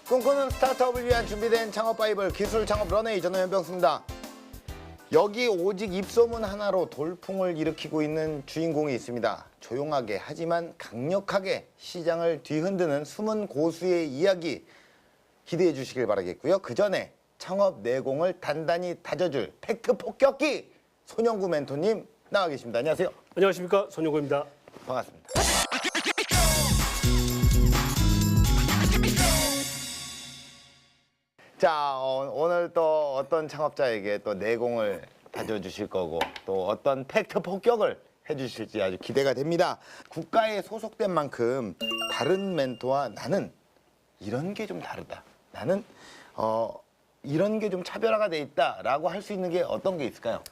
꿈꾸는 스타트업을 위한 준비된 창업 바이블 기술 창업 런웨이 저는 연병수입니다. 여기 오직 입소문 하나로 돌풍을 일으키고 있는 주인공이 있습니다. 조용하게 하지만 강력하게 시장을 뒤흔드는 숨은 고수의 이야기 기대해 주시길 바라겠고요. 그 전에 창업 내공을 단단히 다져줄 팩트 폭격기 손영구 멘토님 나와 계십니다. 안녕하세요. 안녕하십니까, 손영구입니다. 반갑습니다. 자, 오늘 또 어떤 창업자에게 또 내공을 다져주실 거고 또 어떤 팩트 폭격을 해주실지 아주 기대가 됩니다. 국가에 소속된 만큼 다른 멘토와 나는 이런 게 좀 다르다. 나는 이런 게 좀 차별화가 돼 있다라고 할 수 있는 게 어떤 게 있을까요?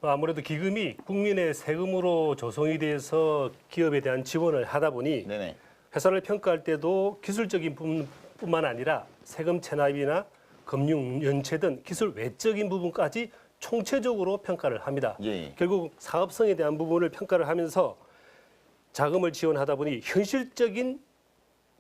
아무래도 기금이 국민의 세금으로 조성이 돼서 기업에 대한 지원을 하다 보니 네네. 회사를 평가할 때도 기술적인 부분뿐만 아니라 세금 체납이나 금융 연체 등 기술 외적인 부분까지 총체적으로 평가를 합니다. 예. 결국 사업성에 대한 부분을 평가를 하면서 자금을 지원하다 보니 현실적인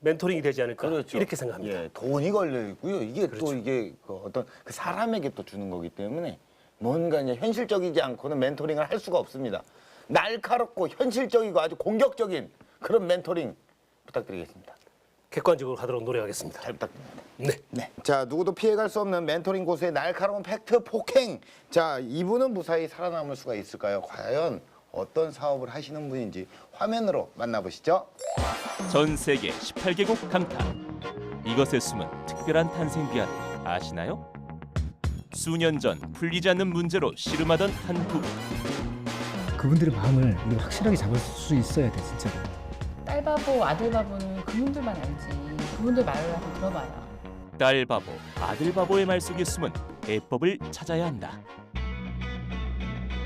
멘토링이 되지 않을까 그렇죠. 이렇게 생각합니다. 예, 돈이 걸려 있고요. 이게 그렇죠. 또 이게 그 어떤 그 사람에게 또 주는 거기 때문에 뭔가 이제 현실적이지 않고는 멘토링을 할 수가 없습니다. 날카롭고 현실적이고 아주 공격적인 그런 멘토링 부탁드리겠습니다. 객관적으로 가도록 노력하겠습니다. 잘 부탁드립니다. 네. 네. 자, 누구도 피해갈 수 없는 멘토링 고수의 날카로운 팩트 폭행. 자, 이분은 무사히 살아남을 수가 있을까요? 과연 어떤 사업을 하시는 분인지 화면으로 만나보시죠. 전 세계 18개국 강타. 이것에 숨은 특별한 탄생 비화를 아시나요? 수년 전 풀리지 않는 문제로 씨름하던 한 부부. 그분들의 마음을 우리가 확실하게 잡을 수 있어야 돼, 진짜로. 딸바보, 아들바보는 그분들만 알지. 그분들 말을 한번 들어봐요. 딸 바보, 아들 바보의 말 속에 숨은 해법을 찾아야 한다.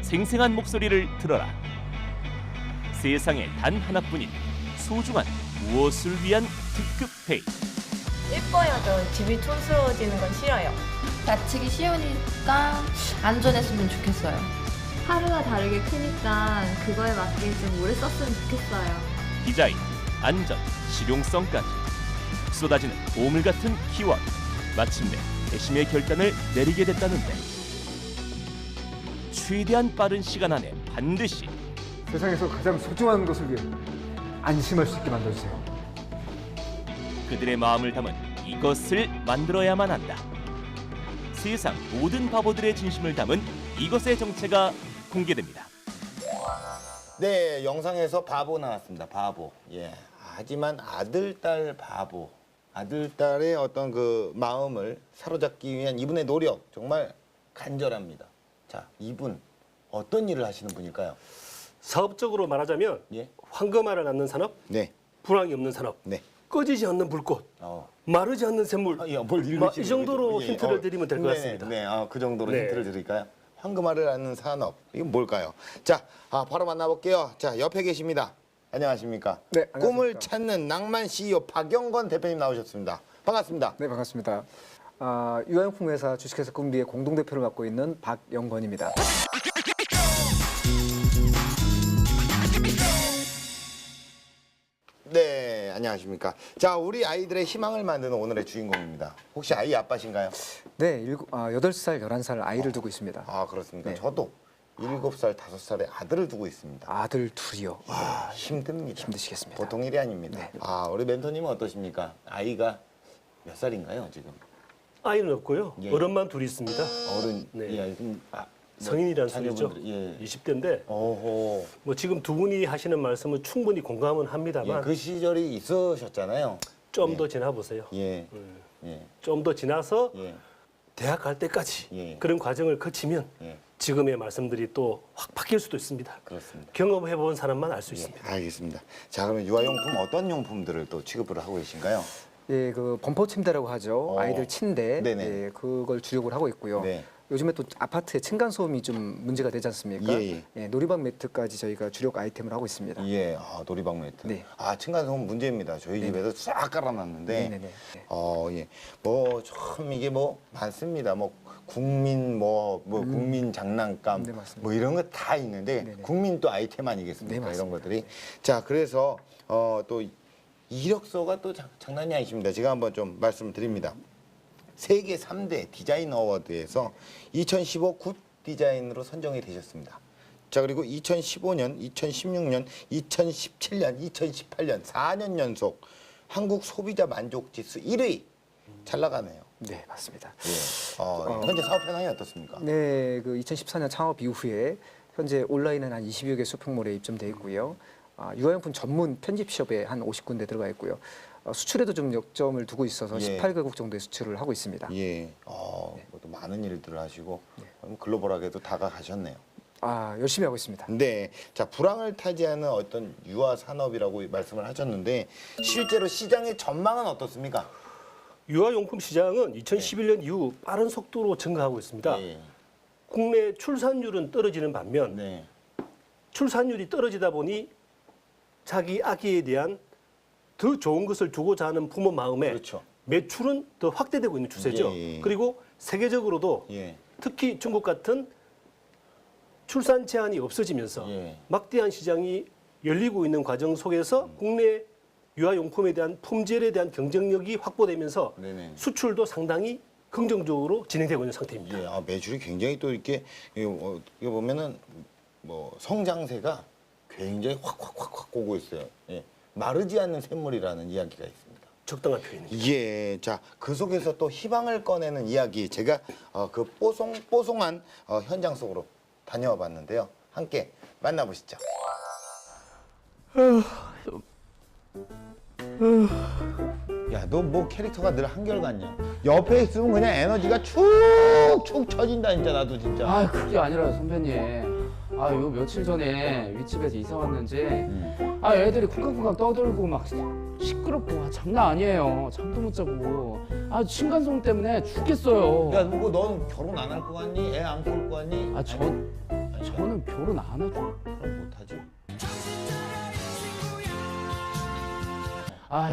생생한 목소리를 들어라. 세상에 단 하나뿐인 소중한 무엇을 위한 특급 회의. 예뻐야죠. 집이 촌스러워지는 건 싫어요. 다치기 쉬우니까 안전했으면 좋겠어요. 하루가 다르게 크니까 그거에 맞게 좀 오래 썼으면 좋겠어요. 디자인, 안전, 실용성까지 쏟아지는 보물 같은 키워드. 마침내 대심의 결단을 내리게 됐다는데 최대한 빠른 시간 안에 반드시 세상에서 가장 소중한 것을 위해 안심할 수 있게 만들어주세요. 그들의 마음을 담은 이것을 만들어야만 한다. 세상 모든 바보들의 진심을 담은 이것의 정체가 공개됩니다. 네, 영상에서 바보 나왔습니다. 바보. 예. 하지만 아들, 딸 바보. 아들, 딸의 어떤 그 마음을 사로잡기 위한 이분의 노력 정말 간절합니다. 자, 이분 어떤 일을 하시는 분일까요? 사업적으로 말하자면 예. 황금알을 낳는 산업, 네. 불황이 없는 산업, 네. 꺼지지 않는 불꽃, 마르지 않는 샘물. 이 정도로 힌트를 드리면 될 것 같습니다. 네, 그 정도로 네. 힌트를 드릴까요? 황금알을 낳는 산업. 이건 뭘까요? 자, 바로 만나볼게요. 자, 옆에 계십니다. 안녕하십니까? 네, 안녕하십니까. 꿈을 찾는 낭만 CEO 박영건 대표님 나오셨습니다. 반갑습니다. 네, 반갑습니다. 유아용품 회사 주식회사 꿈비의 공동대표를 맡고 있는 박영건입니다. 네, 안녕하십니까? 자, 우리 아이들의 희망을 만드는 오늘의 주인공입니다. 혹시 아이 아빠신가요? 네, 8살, 11살 아이를 두고 있습니다. 아, 그렇습니까? 네. 저도 7살, 5살의 아들을 두고 있습니다. 아들 둘이요. 와, 힘듭니다. 힘드시겠습니다. 보통 일이 아닙니다. 네. 우리 멘토님은 어떠십니까? 아이가 몇 살인가요, 지금? 아이는 없고요. 예. 어른만 둘이 있습니다. 어른, 네. 예, 그럼, 성인이라는 소리죠. 자녀분들이, 예. 20대인데 오호. 뭐 지금 두 분이 하시는 말씀은 충분히 공감은 합니다만 예, 그 시절이 있으셨잖아요. 좀 더 지나보세요. 예, 예, 좀 더 지나서 예, 대학 갈 때까지 예. 그런 과정을 거치면 예. 지금의 말씀들이 또 확 바뀔 수도 있습니다. 그렇습니다. 경험해본 사람만 알 수 예, 있습니다. 알겠습니다. 자, 그러면 유아용품 어떤 용품들을 또 취급을 하고 계신가요? 예, 그 범퍼 침대라고 하죠. 아이들 침대. 네네. 예, 그걸 주력을 하고 있고요. 네. 요즘에 또 아파트에 층간 소음이 좀 문제가 되지 않습니까? 예, 예. 놀이방 매트까지 저희가 주력 아이템을 하고 있습니다. 예, 놀이방 매트. 네. 층간소음 문제입니다. 저희 집에서 싹 깔아놨는데, 네네네. 예, 참 이게 많습니다. 국민 국민 장난감 네, 맞습니다. 이런 거 다 있는데 네네. 국민 또 아이템 아니겠습니까? 네, 이런 맞습니다. 것들이. 자, 그래서 또 이력서가 또 장난이 아니십니다. 제가 한번 좀 말씀을 드립니다. 세계 3대 디자인 어워드에서 2015 굿 디자인으로 선정이 되셨습니다. 자, 그리고 2015년, 2016년, 2017년, 2018년 4년 연속 한국 소비자 만족 지수 1위. 잘 나가네요. 네, 맞습니다. 예. 현재 사업 현황이 어떻습니까? 네, 그 2014년 창업 이후에 현재 온라인은 한 20여 개 쇼핑몰에 입점돼 있고요. 유아용품 전문 편집숍에 한 50군데 들어가 있고요. 수출에도 좀 역점을 두고 있어서 예. 18개국 정도의 수출을 하고 있습니다. 예. 또 많은 일들을 하시고 글로벌하게도 다가가셨네요. 열심히 하고 있습니다. 네. 자, 불황을 타지하는 어떤 유아 산업이라고 말씀을 하셨는데 실제로 시장의 전망은 어떻습니까? 유아용품 시장은 2011년 이후 빠른 속도로 증가하고 있습니다. 네. 국내 출산율은 떨어지는 반면 네. 출산율이 떨어지다 보니 자기 아기에 대한 더 좋은 것을 주고자 하는 부모 마음에 그렇죠. 매출은 더 확대되고 있는 추세죠. 예. 그리고 세계적으로도 예. 특히 중국 같은 출산 제한이 없어지면서 예. 막대한 시장이 열리고 있는 과정 속에서 국내 유아용품에 대한 품질에 대한 경쟁력이 확보되면서 네네. 수출도 상당히 긍정적으로 진행되고 있는 상태입니다. 예. 매출이 굉장히 또 이렇게 이거 보면은 뭐 성장세가 굉장히 확 오고 있어요. 예. 마르지 않는 샘물이라는 이야기가 있습니다. 적당한 표현입니다. 예, 자, 그 속에서 또 희망을 꺼내는 이야기 제가 그 뽀송한 현장 속으로 다녀와 봤는데요. 함께 만나보시죠. 야, 너 뭐 캐릭터가 늘 한결같냐? 옆에 있으면 그냥 에너지가 축축 처진다 진짜 나도 진짜. 그게 아니라 선배님. 요 며칠 전에 윗집에서 이사 왔는지 애들이 쿵쾅쿵쾅 떠들고 막 시끄럽고 장난 아니에요. 잠도 못 자고. 층간소음 때문에 죽겠어요. 야, 넌 결혼 안 할 거 같니? 애 안 키울 거 같니? 저는 결혼 안 하죠. 그럼 못하지.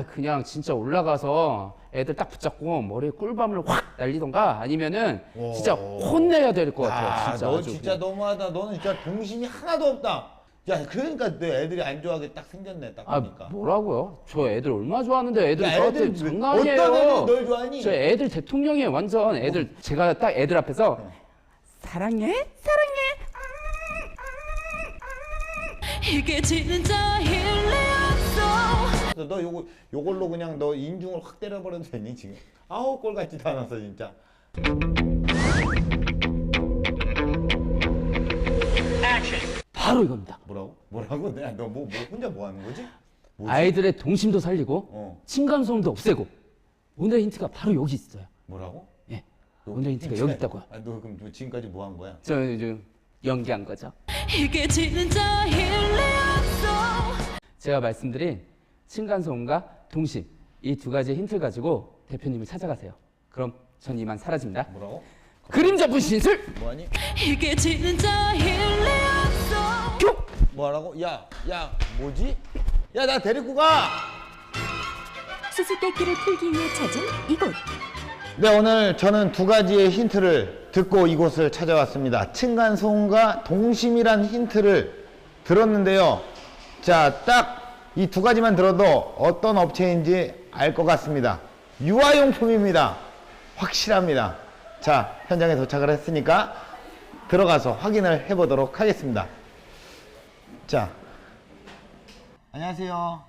그냥 진짜 올라가서 애들 딱 붙잡고 머리에 꿀밤을 확 날리던가 아니면은 진짜 혼내야 될 것 같아요. 진짜. 너 진짜 너무하다. 너는 진짜 동심이 하나도 없다. 야, 그러니까 내 애들이 안 좋아하게 딱 생겼네. 딱 보니까. 뭐라고요? 저 애들 얼마나 좋아하는데 애들 야, 저한테 애들 장난 아니에요. 어떤 애들이 널 좋아하니? 저 애들 대통령이에요. 완전 애들 제가 딱 애들 앞에서 사랑해. 이게 진짜 일리 없어. 너 요걸로 그냥 너 인중을 확 때려버려도 되니 지금? 아우 꼴 같지도 않았어 진짜. 바로 이겁니다. 뭐라고? 내가 너 혼자 뭐 하는 거지? 뭐지? 아이들의 동심도 살리고 층간소음도 없애고 오늘의 힌트가 바로 여기 있어요. 뭐라고? 예. 오늘의 힌트가 여기 있다고요. 너 그럼 너 지금까지 뭐 한 거야? 저 요즘 연기한 거죠. 이게 진짜 일리 없어. 제가 말씀드린 층간소음과 동심 이 두 가지 힌트를 가지고 대표님을 찾아가세요. 그럼 전 이만 사라집니다. 뭐라고? 그림자 분신술 뭐하니? 이게 진짜 일리 없어. 교! 뭐하라고? 야 뭐지? 야 나 데리고 가! 수수께끼를 풀기 위해 찾은 이곳. 네, 오늘 저는 두 가지의 힌트를 듣고 이곳을 찾아왔습니다. 층간소음과 동심이란 힌트를 들었는데요. 자, 딱 이 두 가지만 들어도 어떤 업체인지 알 것 같습니다. 유아용품입니다. 확실합니다. 자, 현장에 도착을 했으니까 들어가서 확인을 해보도록 하겠습니다. 자, 안녕하세요.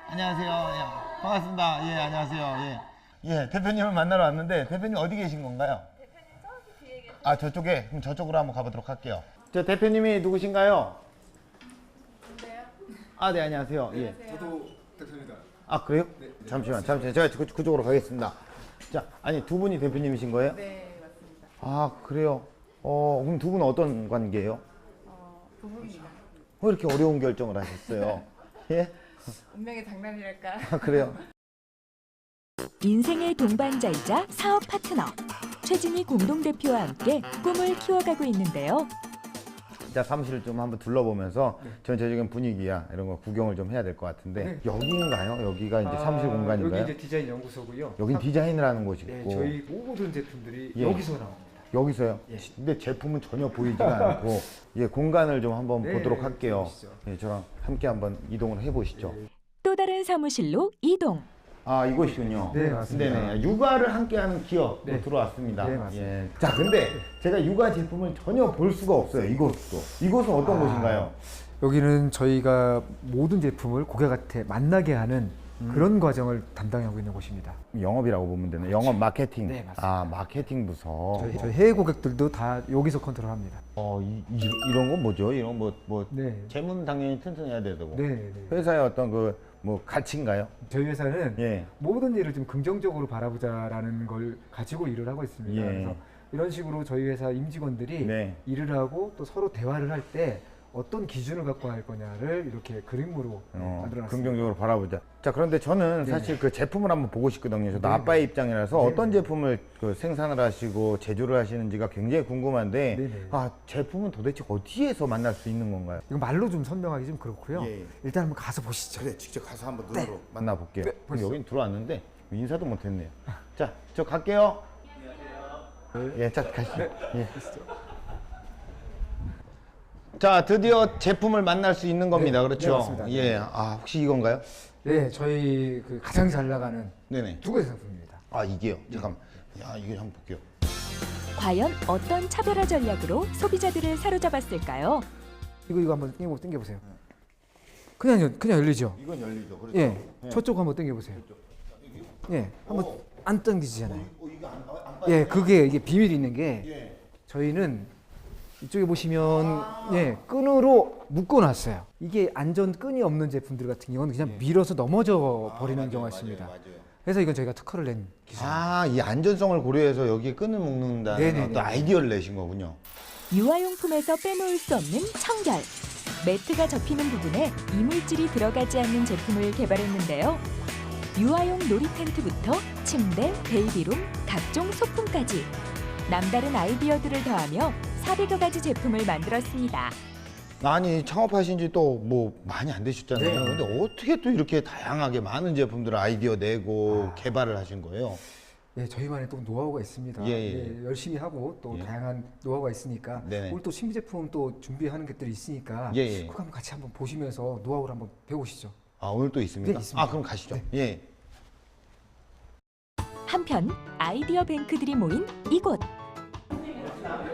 안녕하세요. 예, 반갑습니다. 예, 안녕하세요. 예, 대표님을 만나러 왔는데 대표님 어디 계신 건가요? 대표님 저기 뒤에 계세요. 저쪽에? 그럼 저쪽으로 한번 가보도록 할게요. 저 대표님이 누구신가요? 네, 안녕하세요. 예. 저도 대표입니다. 그래요? 네. 잠시만. 제가 그쪽으로 가겠습니다. 자, 아니 두 분이 대표님이신 거예요? 네, 맞습니다. 그래요? 그럼 두 분은 어떤 관계예요? 부부입니다. 왜 이렇게 어려운 결정을 하셨어요? 예? 운명의 장난이랄까. 그래요? 인생의 동반자이자 사업 파트너 최진희 공동대표와 함께 꿈을 키워가고 있는데요. 자, 사무실을 좀 한번 둘러보면서 전체적인 분위기야 이런 거 구경을 좀 해야 될 것 같은데 여기인가요? 여기가 이제 사무실 공간인가요? 여기 이제 디자인 연구소고요. 여긴 디자인을 하는 곳이고 네, 저희 모든 제품들이 예. 여기서 나옵니다. 여기서요? 예. 근데 제품은 전혀 보이지가 않고 공간을 좀 한번 네, 보도록 할게요. 보시죠. 저랑 함께 한번 이동을 해보시죠. 또 다른 사무실로 이동. 아, 이곳이군요. 네, 맞습니다. 네네. 육아를 함께하는 기업으로 네. 들어왔습니다. 네, 맞습니다. 예. 자, 근데 제가 육아 제품을 전혀 볼 수가 없어요. 이곳도. 이곳은 어떤 곳인가요? 여기는 저희가 모든 제품을 고객한테 만나게 하는 그런 과정을 담당하고 있는 곳입니다. 영업이라고 보면 되나요? 영업 마케팅. 네, 맞습니다. 아, 마케팅 부서. 저희 해외 고객들도 다 여기서 컨트롤합니다. 이런 건 뭐죠? 이런 뭐 네. 재문 당연히 튼튼해야 되고. 네, 네. 회사의 어떤 뭐 가치인가요? 저희 회사는 예. 모든 일을 좀 긍정적으로 바라보자라는 걸 가지고 일을 하고 있습니다. 예. 그래서 이런 식으로 저희 회사 임직원들이 네. 일을 하고 또 서로 대화를 할 때 어떤 기준을 갖고 할 거냐를 이렇게 그림으로 만들어놨습니다. 긍정적으로 바라보자. 자, 그런데 저는 사실 그 제품을 한번 보고 싶거든요. 저도 아빠의 입장이라서 어떤 제품을 그 생산을 하시고 제조를 하시는지가 굉장히 궁금한데, 네네. 아, 제품은 도대체 어디에서 만날 수 있는 건가요? 이거 말로 좀 설명하기 좀 그렇고요. 예. 일단 한번 가서 보시죠. 그래, 직접 가서 한번 눈으로 만나볼게요. 네, 그럼 여긴 들어왔는데 인사도 못했네요. 자, 저 갈게요. 안녕하세요. 예, 자, 가시죠. 예. 자, 드디어 제품을 만날 수 있는 겁니다. 네, 그렇죠? 네, 맞습니다. 예. 아, 혹시 이건가요? 네, 저희 그 가장 잘 나가는 네네. 두 가지 상품입니다. 아, 이게요? 잠깐만. 야, 이게 한번 볼게요. 과연 어떤 차별화 전략으로 소비자들을 사로잡았을까요? 이거 한번 당겨보세요. 그냥 열리죠. 이건 열리죠. 그렇죠? 예, 저쪽 한번 당겨보세요. 예, 한번 안 당기잖아요. 이게 안 예, 그게 이게 비밀이 있는 게 예. 저희는 이쪽에 보시면 예, 끈으로 묶어놨어요. 이게 안전 끈이 없는 제품들 같은 경우는 그냥 밀어서 넘어져 버리는 경우가 있습니다. 맞아요. 그래서 이건 저희가 특허를 낸 기술입니다. 아, 이 안전성을 고려해서 여기에 끈을 묶는다는 네네네. 어떤 아이디어를 내신 거군요. 유아용품에서 빼놓을 수 없는 청결. 매트가 접히는 부분에 이물질이 들어가지 않는 제품을 개발했는데요. 유아용 놀이 텐트부터 침대, 베이비룸, 각종 소품까지 남다른 아이디어들을 더하며 400여 가지 제품을 만들었습니다. 아니, 창업하신 지 또 뭐 많이 안 되셨잖아요. 네. 근데 어떻게 또 이렇게 다양하게 많은 제품들을 아이디어 내고 개발을 하신 거예요? 예, 저희만의 또 노하우가 있습니다. 예, 예, 열심히 하고 또 예. 다양한 노하우가 있으니까 네네. 오늘 또 신비 제품 또 준비하는 것들이 있으니까 예, 예. 그거 한번 같이 한번 보시면서 노하우를 한번 배우시죠. 아, 오늘 또 있습니까? 네, 있습니다. 아, 그럼 가시죠. 예. 한편 아이디어 뱅크들이 모인 이곳.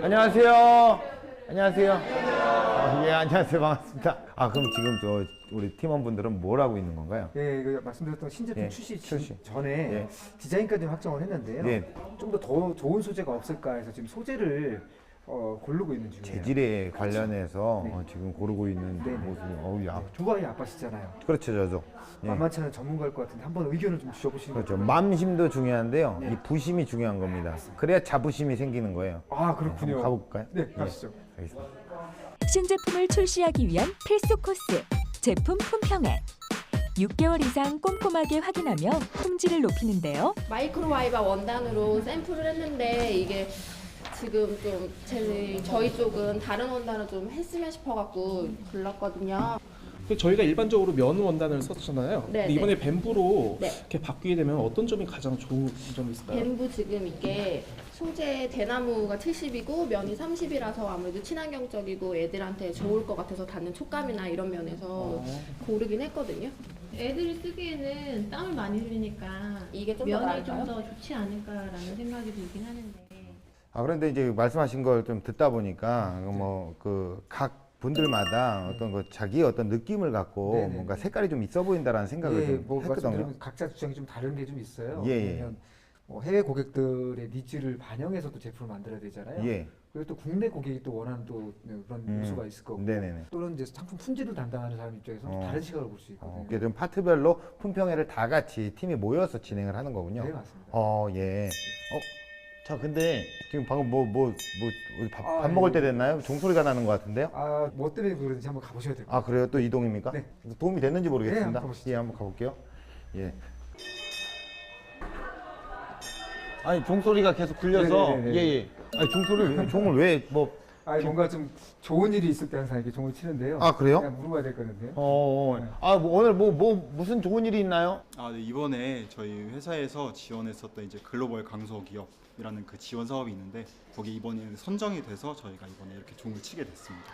안녕하세요. 안녕하세요. 예, 안녕하세요. 반갑습니다. 아, 그럼 지금 우리 팀원분들은 뭘 하고 있는 건가요? 예, 그 말씀드렸던 신제품 예, 출시 출시. 전에 예. 디자인까지 확정을 했는데요. 예. 좀 더 좋은 소재가 없을까 해서 지금 소재를 고르고 있는 중이에요. 재질에 관련해서 네. 지금 고르고 있는 네, 네. 모습이 어우, 야. 두 아이 아빠시잖아요. 그렇죠, 저도. 예. 만만치 않은 전문가일 것 같은데 한번 의견을 좀 주셔보시는 그렇죠. 거. 맘심도 중요한데요. 이 부심이 중요한 겁니다. 그래야 자부심이 생기는 거예요. 아, 그렇군요. 한번 가볼까요? 네, 가시죠. 알겠습니다. 신제품을 출시하기 위한 필수 코스. 제품 품평회. 6개월 이상 꼼꼼하게 확인하며 품질을 높이는데요. 마이크로파이버 원단으로 샘플을 했는데 이게 지금 좀 저희 쪽은 다른 원단을 좀 했으면 싶어갖고 골랐거든요. 저희가 일반적으로 면 원단을 썼잖아요. 네, 근데 이번에 뱀부로 네. 이렇게 바뀌게 되면 어떤 점이 가장 좋은 점이 있을까요? 뱀부 지금 이게 소재 대나무가 70이고 면이 30이라서 아무래도 친환경적이고 애들한테 좋을 것 같아서 닿는 촉감이나 이런 면에서 고르긴 했거든요. 애들이 쓰기에는 땀을 많이 흘리니까 이게 좀 더 면이 나을까요? 좀 더 좋지 않을까라는 생각이 들긴 하는데. 아, 그런데 이제 말씀하신 걸 좀 듣다 보니까 뭐 그 각 분들마다 어떤 그 자기의 어떤 느낌을 갖고 네네. 뭔가 색깔이 좀 있어 보인다라는 생각을 예, 좀 뭐 했거든요. 말씀드리면 각자 주장이 좀 다른 게 좀 있어요. 예, 예. 왜냐면 뭐 해외 고객들의 니즈를 반영해서 또 제품을 만들어야 되잖아요. 예. 그리고 또 국내 고객이 또 원하는 또 그런 요소가 있을 거고. 네네네. 또는 이제 상품 품질을 담당하는 사람 입장에서 또 다른 시각을 볼 수 있거든요. 이게 좀 파트별로 품평회를 다 같이 팀이 모여서 진행을 하는 거군요. 네, 맞습니다. 예. 자, 근데 지금 방금 밥 예. 먹을 때 됐나요? 종소리가 나는 것 같은데요? 아, 뭐 때문에 그런지 한번 가보셔야 될 것 같아요. 아, 그래요? 또 이동입니까? 네. 도움이 됐는지 모르겠습니다. 네, 한번 가보시죠. 예, 한번 가볼게요. 예. 아니, 종소리가 계속 들려서 네네네네. 예. 아니, 종을 왜 아니, 뭔가 좀 좋은 일이 있을 때 항상 이렇게 종을 치는데요. 아, 그래요? 그냥 물어봐야 될 거는데요. 아, 오늘 무슨 좋은 일이 있나요? 아, 네, 이번에 저희 회사에서 지원했었던 이제 글로벌 강소기업이라는 그 지원 사업이 있는데 거기 이번에 선정이 돼서 저희가 이번에 이렇게 종을 치게 됐습니다.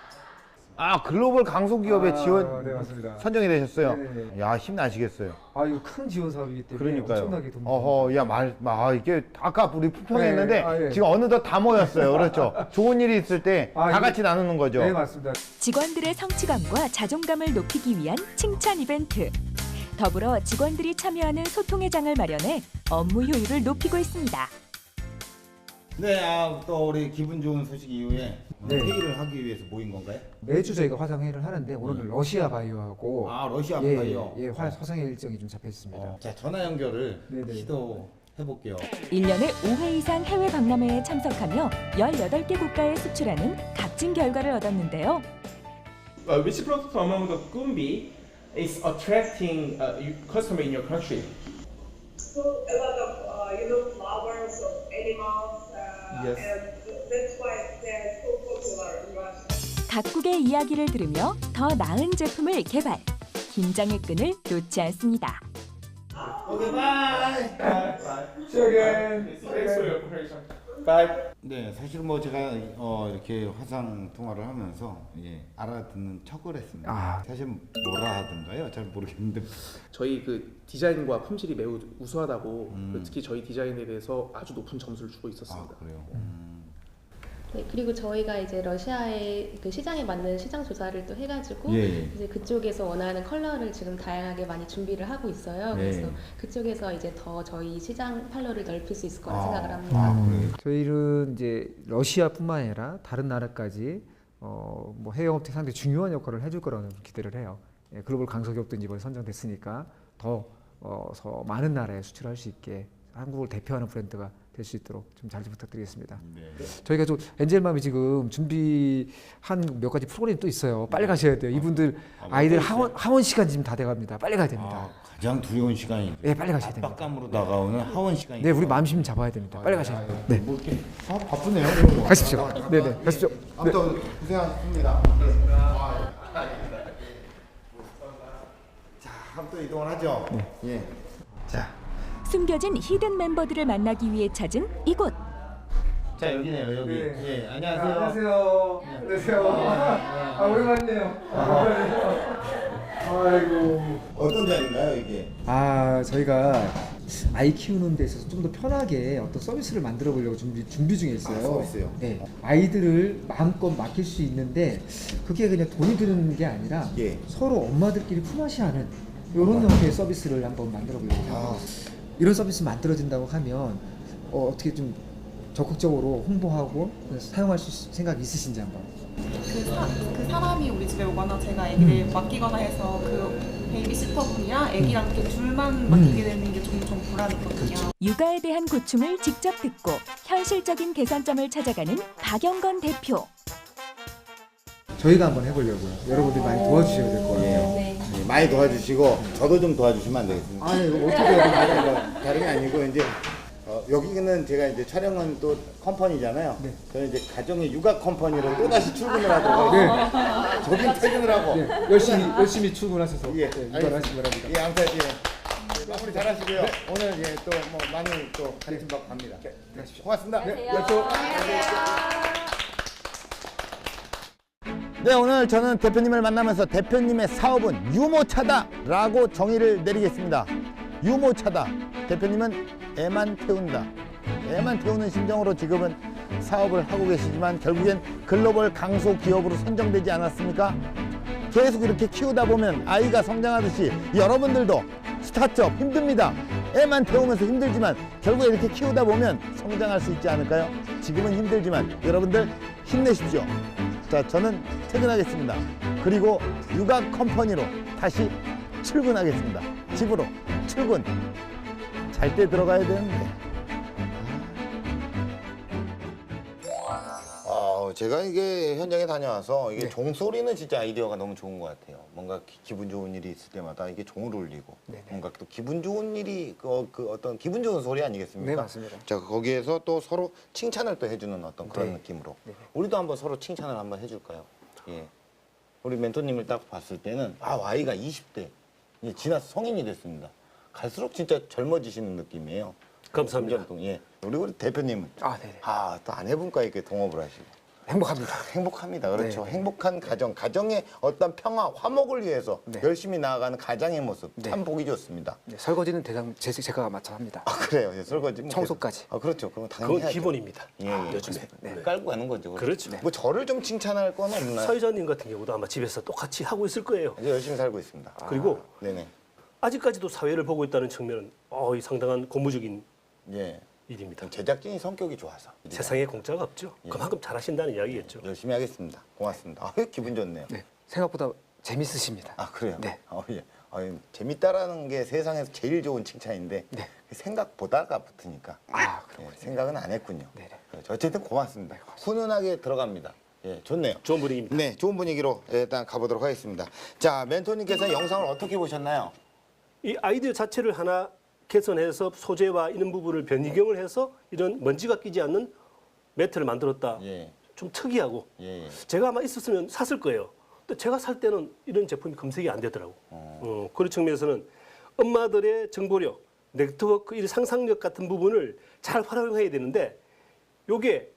아, 글로벌 강소기업에 지원 네, 맞습니다. 선정이 되셨어요. 네. 야, 힘나시겠어요. 아, 이거 큰 지원 사업이기 때문에 그러니까요. 엄청나게 돈. 어허, 야, 이게 아까 우리 품평했는데 네, 네. 지금 어느덧 다 모였어요. 그렇죠. 좋은 일이 있을 때 다 같이 나누는 거죠. 네, 맞습니다. 직원들의 성취감과 자존감을 높이기 위한 칭찬 이벤트. 더불어 직원들이 참여하는 소통의 장을 마련해 업무 효율을 높이고 있습니다. 네, 또 우리 기분 좋은 소식 이후에 네. 회의를 하기 위해서 모인 건가요? 매주 저희가 화상회의를 하는데 오늘은 러시아 바이오하고 러시아 바이오. 화상회 일정이 좀 잡혀 있습니다. 자, 전화 연결을 네네. 시도해볼게요. 1년에 5회 이상 해외 박람회에 참석하며 18개 국가에 수출하는 값진 결과를 얻었는데요. Which product among the Gumbi is attracting customer in your country? So a lot of flowers of animals, Yes. and that's why they're so popular in Russia. 각국의 이야기를 들으며 더 나은 제품을 개발. 긴장의 끈을 놓지 않습니다. 오케이, 바이. See you again. Thanks for your cooperation. Bye. 네, 사실 제가 이렇게 화상 통화를 하면서 알아듣는 척을 했습니다. 사실 뭐라 하던가요? 잘 모르겠는데. 저희 그 디자인과 품질이 매우 우수하다고 특히 저희 디자인에 대해서 아주 높은 점수를 주고 있었습니다. 그래요. 네, 그리고 저희가 이제 러시아의 그 시장에 맞는 시장 조사를 또 해가지고 이제 그쪽에서 원하는 컬러를 지금 다양하게 많이 준비를 하고 있어요. 그래서 그쪽에서 이제 더 저희 시장 판로를 넓힐 수 있을 거라 생각을 합니다. 저희는 이제 러시아뿐만 아니라 다른 나라까지 뭐 해외 업체 상당히 중요한 역할을 해줄 거라고 기대를 해요. 글로벌 강소기업도 이번에 선정됐으니까 더 많은 나라에 수출할 수 있게 한국을 대표하는 브랜드가 될 수 있도록 좀 잘 부탁드리겠습니다. 저희가 좀 엔젤맘이 지금 준비한 몇 가지 프로그램이 또 있어요. 빨리 가셔야 돼요. 이분들 아이들 하원 시간 지금 다 돼갑니다. 빨리 가야 됩니다. 가장 두려운 시간이. 네, 빨리 가셔야 됩니다. 압박감으로 다가오는 하원 시간이. 네, 우리 마음심 잡아야 됩니다. 빨리 가셔야 돼요. 네, 바쁘네요. 가십시오. 네, 가십시오. 아무튼 고생하셨습니다. 자, 한번 또 이동을 하죠. 예. 자. 숨겨진 히든 멤버들을 만나기 위해 찾은 이곳. 자, 여기네요, 여기. 예, 안녕하세요. 안녕하세요. 안녕하세요. 오랜만이네요. 아이고. 어떤 자리인가요, 이게? 저희가 아이 키우는 데 있어서 좀 더 편하게 어떤 서비스를 만들어 보려고 준비 중에 있어요. 서비스요? 네. 아이들을 마음껏 맡길 수 있는데 그게 그냥 돈이 드는 게 아니라 서로 엄마들끼리 품앗이 하는 이런 형태의 서비스를 한번 만들어 보려고 생각하고 있어요. 이런 서비스 만들어진다고 하면 어떻게 좀 적극적으로 홍보하고 사용할 생각 있으신지 한번. 그 사람이 우리 집에 오거나 제가 아기를 맡기거나 해서 그 베이비시터분이랑 아기랑 이렇게 둘만 맡기게 되는 게 좀 불안했거든요. 육아에 대한 고충을 직접 듣고 현실적인 개선점을 찾아가는 박영건 대표. 저희가 한번 해보려고요. 여러분들 많이 도와주셔야 될 것 같아요. 많이 도와주시고 저도 좀 도와주시면 안 되겠습니까? 어떻게 다름이 아니고 이제 여기는 제가 이제 촬영은 또 컴퍼니잖아요. 저는 이제 가정의 육아 컴퍼니로 또 다시 출근을 하고 저긴 퇴근을 하고 열심히 출근하셔서 육아하시기 바랍니다. 예, 아무튼 마무리 잘하시고요. 오늘 또 많이 또 가르침 받고 갑니다. 고맙습니다. 네, 오늘 저는 대표님을 만나면서 대표님의 사업은 유모차다라고 정의를 내리겠습니다. 유모차다. 대표님은 애만 태운다. 애만 태우는 심정으로 지금은 사업을 하고 계시지만 결국엔 글로벌 강소 기업으로 선정되지 않았습니까? 계속 이렇게 키우다 보면 아이가 성장하듯이 여러분들도 스타트업 힘듭니다. 애만 태우면서 힘들지만 결국에 이렇게 키우다 보면 성장할 수 있지 않을까요? 지금은 힘들지만 여러분들 힘내십시오. 자, 저는 퇴근하겠습니다. 그리고 육아 컴퍼니로 다시 출근하겠습니다. 집으로 출근. 잘 때 들어가야 되는데. 제가 이게 현장에 다녀와서 이게 종소리는 진짜 아이디어가 너무 좋은 것 같아요. 뭔가 기분 좋은 일이 있을 때마다 이게 종을 울리고 뭔가 또 기분 좋은 일이 그 어떤 기분 좋은 소리 아니겠습니까? 네, 맞습니다. 자, 거기에서 또 서로 칭찬을 또 해주는 어떤 그런 느낌으로 우리도 한번 서로 칭찬을 한번 해줄까요? 예. 우리 멘토님을 딱 봤을 때는 아이가 20대 이제 지나서 성인이 됐습니다. 갈수록 진짜 젊어지시는 느낌이에요. 감사합니다. 예. 우리 대표님은 또 아내분과 이렇게 동업을 하시고 행복합니다. 행복합니다. 그렇죠. 네. 행복한 가정, 가정의 어떤 평화, 화목을 위해서 네. 열심히 나아가는 가장의 모습 참 네. 보기 좋습니다. 네, 설거지는 대장 제가 맡아 합니다. 아, 그래요. 예, 설거지. 청소까지. 아, 그렇죠. 그럼 당연히 그건 해야죠. 기본입니다. 예, 요즘에. 네. 깔고 가는 거죠. 그렇죠. 뭐 저를 좀 칭찬할 건 없나요? 사회자님 같은 경우도 아마 집에서 똑같이 하고 있을 거예요. 이제 열심히 살고 있습니다. 그리고 네네. 아직까지도 사회를 보고 있다는 측면은 이 상당한 고무적인 예. 일입니다. 제작진이 성격이 좋아서 세상에 공짜가 없죠. 예. 그만큼 잘하신다는 이야기겠죠. 열심히 하겠습니다. 고맙습니다. 아, 기분 좋네요. 네, 생각보다 재밌으십니다. 아, 그래요? 네. 예. 재밌다라는 게 세상에서 제일 좋은 칭찬인데 네. 생각보다가 붙으니까 그렇군요. 생각은 안 했군요. 네. 그렇죠. 어쨌든 고맙습니다. 훈훈하게 들어갑니다. 예, 좋네요. 좋은 분위기입니다. 네, 좋은 분위기로 일단 가보도록 하겠습니다. 자, 멘토님께서 영상을 어떻게 보셨나요? 이 아이디어 자체를 하나 개선해서 소재와 이런 부분을 변경을 해서 이런 먼지가 끼지 않는 매트를 만들었다. 예. 좀 특이하고 예. 제가 아마 있었으면 샀을 거예요. 근데 제가 살 때는 이런 제품이 검색이 안 되더라고. 그런 측면에서는 엄마들의 정보력, 네트워크, 이 상상력 같은 부분을 잘 활용해야 되는데 요게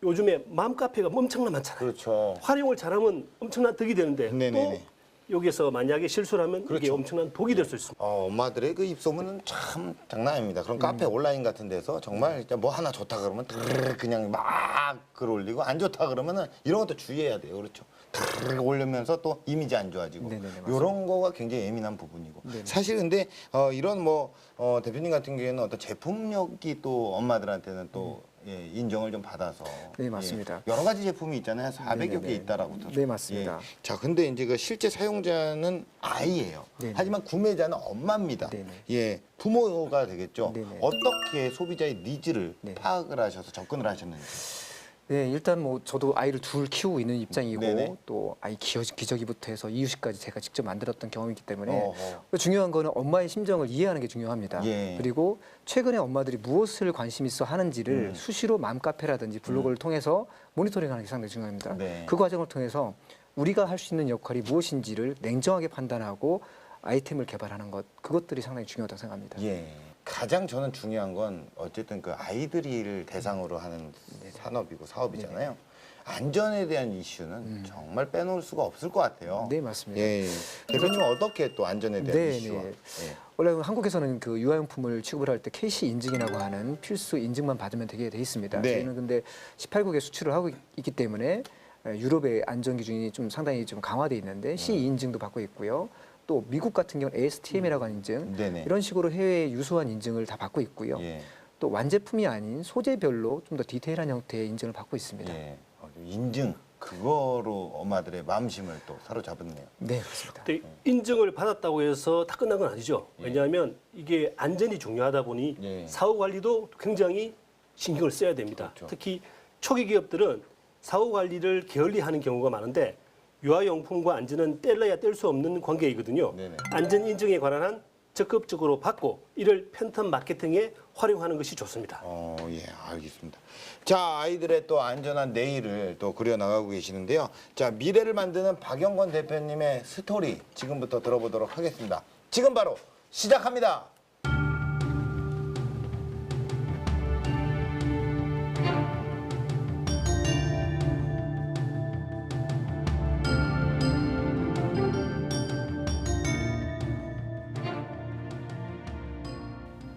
요즘에 맘카페가 엄청나 많잖아요. 그렇죠. 활용을 잘하면 엄청난 덕이 되는데 네네네. 또 여기서 만약에 실수를 하면 이게 그렇죠. 엄청난 독이 될 수 있습니다. 엄마들의 그 입소문은 참 장난 아닙니다. 그럼 카페 온라인 같은 데서 정말 진짜 뭐 하나 좋다 그러면 드르르 그냥 막 글 올리고 안 좋다 그러면은 이런 것도 주의해야 돼요. 그렇죠. 드르르 올리면서 또 이미지 안 좋아지고 이런 거가 굉장히 예민한 부분이고 사실 근데 이런 뭐 대표님 같은 경우에는 어떤 제품력이 또 엄마들한테는 또 예, 인정을 좀 받아서 네, 맞습니다. 예, 여러 가지 제품이 있잖아요. 400여 개 네네네. 있다라고 들었어요. 네, 맞습니다. 예. 자, 근데 이제 그 실제 사용자는 아이예요. 네네. 하지만 구매자는 엄마입니다. 네네. 예, 부모가 되겠죠. 네네. 어떻게 소비자의 니즈를 네. 파악을 하셔서 접근을 하셨는지. 네, 일단 뭐 저도 아이를 둘 키우고 있는 입장이고 네네. 또 아이 기저귀부터 해서 이유식까지 제가 직접 만들었던 경험이기 때문에 어허. 중요한 거는 엄마의 심정을 이해하는 게 중요합니다. 예. 그리고 최근에 엄마들이 무엇을 관심 있어 하는지를 수시로 맘카페라든지 블로그를 통해서 모니터링하는 게 상당히 중요합니다. 네. 그 과정을 통해서 우리가 할 수 있는 역할이 무엇인지를 냉정하게 판단하고 아이템을 개발하는 것, 그것들이 상당히 중요하다고 생각합니다. 예. 가장 저는 중요한 건 어쨌든 그 아이들을 대상으로 하는 산업이고 사업이잖아요. 안전에 대한 이슈는 정말 빼놓을 수가 없을 것 같아요. 네, 맞습니다. 예. 대표님은 어떻게 또 안전에 대한 네, 이슈와 네. 예. 원래 한국에서는 그 유아용품을 취급을 할 때 KC 인증이라고 하는 필수 인증만 받으면 되게 돼 있습니다. 네. 저희는 근데 18국에 수출을 하고 있기 때문에 유럽의 안전 기준이 좀 상당히 좀 강화돼 있는데 CE 인증도 받고 있고요. 또 미국 같은 경우는 ASTM이라고 하는 인증 네네. 이런 식으로 해외에 유수한 인증을 다 받고 있고요. 예. 또 완제품이 아닌 소재별로 좀 더 디테일한 형태의 인증을 받고 있습니다. 예. 인증 그거로 엄마들의 마음심을 또 사로잡았네요. 네, 그렇습니다. 근데 인증을 받았다고 해서 다 끝난 건 아니죠. 왜냐하면 이게 안전이 중요하다 보니 예. 사후 관리도 굉장히 신경을 써야 됩니다. 그렇죠. 특히 초기 기업들은 사후 관리를 게을리하는 경우가 많은데 유아용품과 안전은 뗄래야 뗄 수 없는 관계이거든요. 네네. 안전 인증에 관한 한 적극적으로 받고 이를 팬텀 마케팅에 활용하는 것이 좋습니다. 예, 알겠습니다. 자, 아이들의 또 안전한 내일을 또 그려나가고 계시는데요. 자, 미래를 만드는 박영건 대표님의 스토리 지금부터 들어보도록 하겠습니다. 지금 바로 시작합니다.